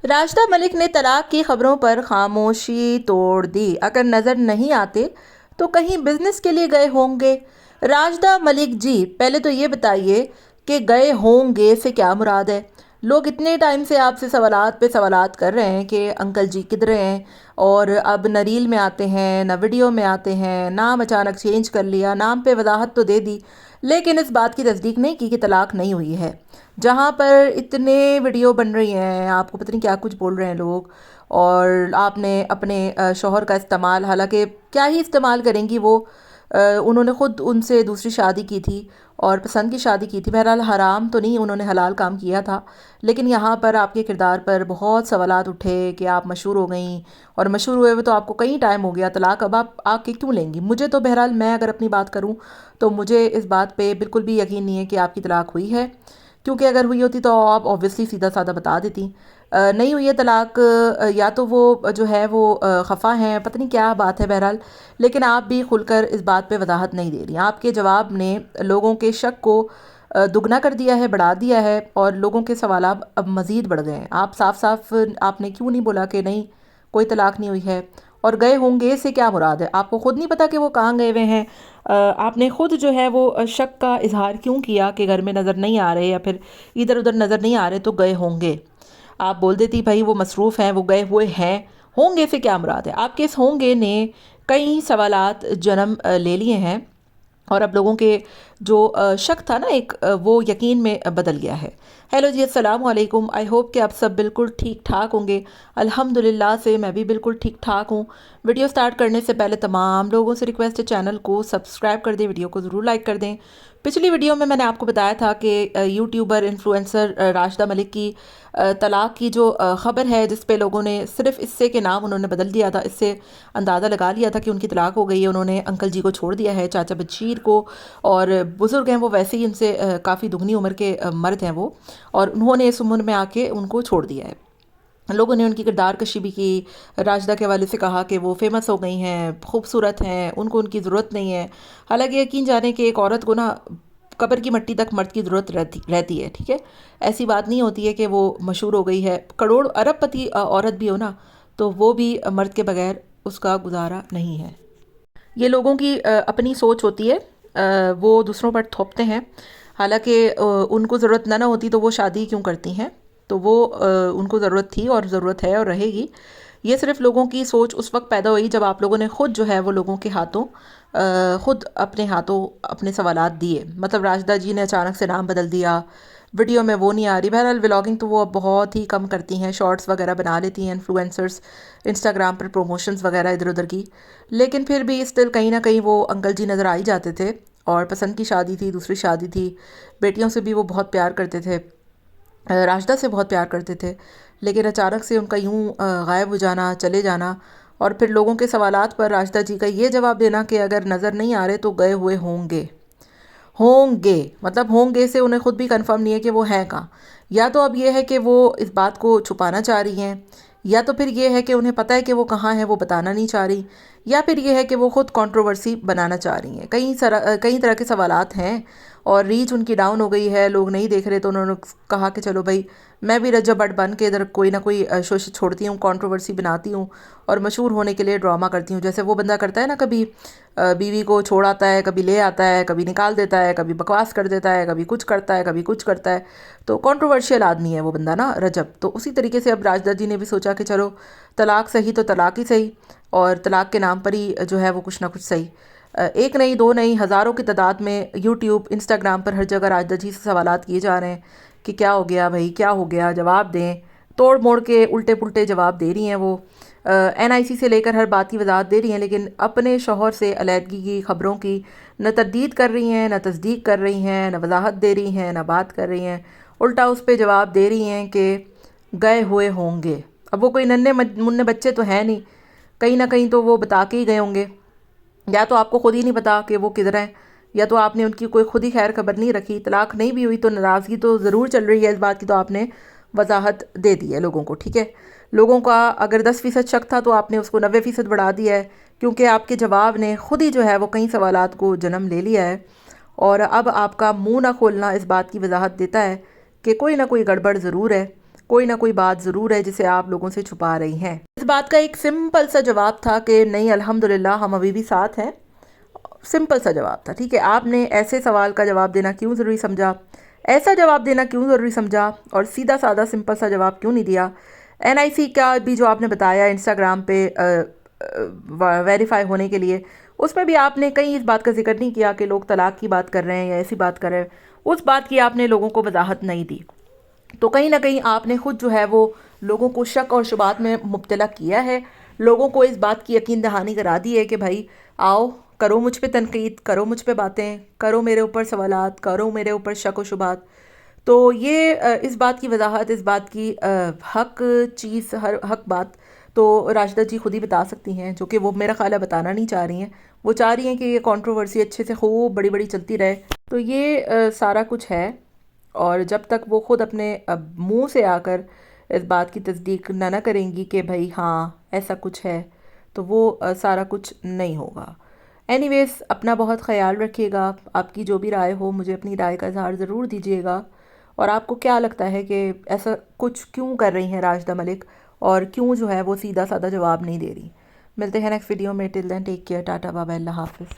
راشدہ ملک نے طلاق کی خبروں پر خاموشی توڑ دی۔ اگر نظر نہیں آتے تو کہیں بزنس کے لیے گئے ہوں گے؟ راشدہ ملک جی، پہلے تو یہ بتائیے کہ گئے ہوں گے سے کیا مراد ہے؟ لوگ اتنے ٹائم سے آپ سے سوالات پہ سوالات کر رہے ہیں کہ انکل جی کدھر ہیں، اور اب نہ ریل میں آتے ہیں نہ ویڈیو میں آتے ہیں، نام اچانک چینج کر لیا، نام پہ وضاحت تو دے دی لیکن اس بات کی تصدیق نہیں کی کہ طلاق نہیں ہوئی ہے۔ جہاں پر اتنے ویڈیو بن رہی ہیں، آپ کو پتہ نہیں کیا کچھ بول رہے ہیں لوگ، اور آپ نے اپنے شوہر کا استعمال، حالانکہ کیا ہی استعمال کریں گی وہ، انہوں نے خود ان سے دوسری شادی کی تھی اور پسند کی شادی کی تھی، بہرحال حرام تو نہیں، انہوں نے حلال کام کیا تھا، لیکن یہاں پر آپ کے کردار پر بہت سوالات اٹھے کہ آپ مشہور ہو گئیں، اور مشہور ہوئے ہوئے تو آپ کو کئی ٹائم ہو گیا، طلاق اب آپ آ کے کیوں لیں گی؟ مجھے تو بہرحال میں اگر اپنی بات کروں تو مجھے اس بات پہ بالکل بھی یقین نہیں ہے کہ آپ کی طلاق ہوئی ہے، کیونکہ اگر ہوئی ہوتی تو آپ اوبویسلی سیدھا سادہ بتا دیتی۔ نہیں ہوئی ہے طلاق، یا تو وہ جو ہے وہ خفا ہیں، پتہ نہیں کیا بات ہے، بہرحال لیکن آپ بھی کھل کر اس بات پہ وضاحت نہیں دے رہی۔ آپ کے جواب نے لوگوں کے شک کو دگنا کر دیا ہے، بڑھا دیا ہے، اور لوگوں کے سوالات اب مزید بڑھ گئے ہیں۔ آپ صاف صاف آپ نے کیوں نہیں بولا کہ نہیں کوئی طلاق نہیں ہوئی ہے؟ اور گئے ہوں گے سے کیا مراد ہے؟ آپ کو خود نہیں پتا کہ وہ کہاں گئے ہوئے ہیں؟ آپ نے خود جو ہے وہ شک کا اظہار کیوں کیا کہ گھر میں نظر نہیں آ رہے یا پھر ادھر ادھر نظر نہیں آ رہے تو گئے ہوں گے؟ آپ بول دیتی بھائی وہ مصروف ہیں، وہ گئے ہوئے ہیں۔ ہوں گے سے کیا مراد ہے؟ آپ کے اس ہوں گے نے کئی سوالات جنم لے لیے ہیں، اور اب لوگوں کے جو شک تھا نا ایک، وہ یقین میں بدل گیا ہے۔ ہیلو جی، السلام علیکم، آئی ہوپ کہ آپ سب بالکل ٹھیک ٹھاک ہوں گے۔ الحمدللہ سے میں بھی بالکل ٹھیک ٹھاک ہوں۔ ویڈیو سٹارٹ کرنے سے پہلے تمام لوگوں سے ریکویسٹ ہے چینل کو سبسکرائب کر دیں، ویڈیو کو ضرور لائک کر دیں۔ پچھلی ویڈیو میں نے آپ کو بتایا تھا کہ یوٹیوبر انفلوئنسر راشدہ ملک کی طلاق کی جو خبر ہے، جس پہ لوگوں نے صرف اس سے کے نام انہوں نے بدل دیا تھا، اس سے اندازہ لگا لیا تھا کہ ان کی طلاق ہو گئی ہے۔ انہوں نے انکل جی کو چھوڑ دیا ہے، چاچا بشیر کو، اور بزرگ ہیں وہ، ویسے ہی ان سے کافی دگنی عمر کے مرد ہیں وہ، اور انہوں نے اس عمر میں آ کے ان کو چھوڑ دیا ہے۔ لوگوں نے ان کی کردار کشی بھی کی، راشدہ کے حوالے سے کہا کہ وہ فیمس ہو گئی ہیں، خوبصورت ہیں، ان کو ان کی ضرورت نہیں ہے، حالانکہ یقین جانے کہ ایک عورت کو نا قبر کی مٹی تک مرد کی ضرورت رہتی ہے، ٹھیک ہے؟ ایسی بات نہیں ہوتی ہے کہ وہ مشہور ہو گئی ہے، کروڑ ارب پتی عورت بھی ہو نا تو وہ بھی مرد کے بغیر اس کا گزارا نہیں ہے۔ یہ لوگوں کی اپنی سوچ ہوتی ہے، وہ دوسروں پر تھوپتے ہیں، حالانکہ ان کو ضرورت نہ ہوتی تو وہ شادی کیوں کرتی ہیں؟ تو وہ ان کو ضرورت تھی اور ضرورت ہے اور رہے گی۔ یہ صرف لوگوں کی سوچ اس وقت پیدا ہوئی جب آپ لوگوں نے خود جو ہے وہ لوگوں کے ہاتھوں خود اپنے ہاتھوں اپنے سوالات دیے۔ مطلب راشدہ جی نے اچانک سے نام بدل دیا، ویڈیو میں وہ نہیں آ رہی، بہرحال ولاگنگ تو وہ اب بہت ہی کم کرتی ہیں، شارٹس وغیرہ بنا لیتی ہیں انفلوئنسرز، انسٹاگرام پر پروموشنز وغیرہ ادھر ادھر کی، لیکن پھر بھی اسٹل کہیں نہ کہیں وہ انکل جی نظر آ ہی جاتے تھے، اور پسند کی شادی تھی، دوسری شادی تھی، بیٹیوں سے بھی وہ بہت پیار کرتے تھے، راشدہ سے بہت پیار کرتے تھے، لیکن اچانک سے ان کا یوں غائب ہو جانا، چلے جانا، اور پھر لوگوں کے سوالات پر راشدہ جی کا یہ جواب دینا کہ اگر نظر نہیں آ رہے تو گئے ہوئے ہوں گے۔ ہوں گے مطلب ہوں گے سے انہیں خود بھی کنفرم نہیں ہے کہ وہ ہیں کہاں۔ یا تو اب یہ ہے کہ وہ اس بات کو چھپانا چاہ رہی ہیں، یا تو پھر یہ ہے کہ انہیں پتہ ہے کہ وہ کہاں ہیں، وہ بتانا نہیں چاہ رہی، یا پھر یہ ہے کہ وہ خود کنٹروورسی بنانا چاہ رہی ہیں۔ کئی طرح کے سوالات ہیں، اور ریچ ان کی ڈاؤن ہو گئی ہے، لوگ نہیں دیکھ رہے تو انہوں نے کہا کہ چلو بھائی میں بھی رجب بٹ بن کے ادھر کوئی نہ کوئی شوش چھوڑتی ہوں، کنٹروورسی بناتی ہوں، اور مشہور ہونے کے لیے ڈرامہ کرتی ہوں، جیسے وہ بندہ کرتا ہے نا، کبھی بیوی کو چھوڑ آتا ہے، کبھی لے آتا ہے، کبھی نکال دیتا ہے، کبھی بکواس کر دیتا ہے، کبھی کچھ کرتا ہے، کبھی کچھ کرتا ہے، تو کنٹروورشیل آدمی ہے وہ بندہ نا رجب۔ تو اسی طریقے سے اب راشدہ جی نے بھی سوچا کہ چلو طلاق صحیح تو طلاق ہی صحیح، اور طلاق کے نام پر ہی جو ہے وہ کچھ نہ کچھ صحیح۔ ایک نہیں، دو نہیں، ہزاروں کی تعداد میں یوٹیوب، انسٹاگرام پر ہر جگہ راشدہ جی سے سوالات کیے جا رہے ہیں کہ کیا ہو گیا بھائی، کیا ہو گیا، جواب دیں، توڑ موڑ کے الٹے پلٹے جواب دے رہی ہیں وہ، NIC سے لے کر ہر بات کی وضاحت دے رہی ہیں، لیکن اپنے شوہر سے علیحدگی کی خبروں کی نہ تردید کر رہی ہیں، نہ تصدیق کر رہی ہیں، نہ وضاحت دے رہی ہیں، نہ بات کر رہی ہیں، الٹا اس پہ جواب دے رہی ہیں کہ گئے ہوئے ہوں گے۔ اب وہ کوئی ننھے منھے بچے تو ہیں نہیں، کہیں نہ کہیں تو وہ بتا کے ہی گئے ہوں گے، یا تو آپ کو خود ہی نہیں پتا کہ وہ کدھر ہیں، یا تو آپ نے ان کی کوئی خود ہی خیر خبر نہیں رکھی۔ طلاق نہیں بھی ہوئی تو ناراضگی تو ضرور چل رہی ہے، اس بات کی تو آپ نے وضاحت دے دی ہے لوگوں کو، ٹھیک ہے؟ لوگوں کا اگر 10% شک تھا تو آپ نے اس کو 90% بڑھا دیا ہے، کیونکہ آپ کے جواب نے خود ہی جو ہے وہ کئی سوالات کو جنم لے لیا ہے، اور اب آپ کا منہ نہ کھولنا اس بات کی وضاحت دیتا ہے کہ کوئی نہ کوئی گڑبڑ ضرور ہے۔ کوئی نہ کوئی بات ضرور ہے جسے آپ لوگوں سے چھپا رہی ہیں۔ اس بات کا ایک سمپل سا جواب تھا کہ نہیں الحمدللہ ہم ابھی بھی ساتھ ہیں، سمپل سا جواب تھا، ٹھیک ہے۔ آپ نے ایسے سوال کا جواب دینا کیوں ضروری سمجھا، ایسا جواب دینا کیوں ضروری سمجھا، اور سیدھا سادہ سمپل سا جواب کیوں نہیں دیا؟ این آئی سی کا بھی جو آپ نے بتایا انسٹاگرام پہ ویریفائی ہونے کے لیے، اس میں بھی آپ نے کہیں اس بات کا ذکر نہیں کیا کہ لوگ طلاق کی بات کر رہے ہیں یا ایسی بات کر رہے ہیں، اس بات کی آپ نے لوگوں کو وضاحت نہیں دی۔ تو کہیں نہ کہیں آپ نے خود جو ہے وہ لوگوں کو شک اور شبہات میں مبتلا کیا ہے، لوگوں کو اس بات کی یقین دہانی کرا دی ہے کہ بھائی آؤ کرو مجھ پہ تنقید، کرو مجھ پہ باتیں، کرو میرے اوپر سوالات، کرو میرے اوپر شک و شبہات۔ تو یہ اس بات کی وضاحت، اس بات کی حق چیز، ہر حق بات تو راشدہ جی خود ہی بتا سکتی ہیں، جو کہ وہ میرا خیال ہے بتانا نہیں چاہ رہی ہیں۔ وہ چاہ رہی ہیں کہ یہ کنٹروورسی اچھے سے خوب بڑی بڑی چلتی رہے۔ تو یہ سارا کچھ ہے، اور جب تک وہ خود اپنے منہ سے آ کر اس بات کی تصدیق نہ کریں گی کہ بھائی ہاں ایسا کچھ ہے، تو وہ سارا کچھ نہیں ہوگا۔ اینی ویز اپنا بہت خیال رکھیے گا، آپ کی جو بھی رائے ہو مجھے اپنی رائے کا اظہار ضرور دیجیے گا، اور آپ کو کیا لگتا ہے کہ ایسا کچھ کیوں کر رہی ہیں راشدہ ملک، اور کیوں جو ہے وہ سیدھا سادہ جواب نہیں دے رہی۔ ملتے ہیں نیکسٹ ویڈیو میں، ٹل دین ٹیک کیئر، ٹاٹا بابا، اللہ حافظ۔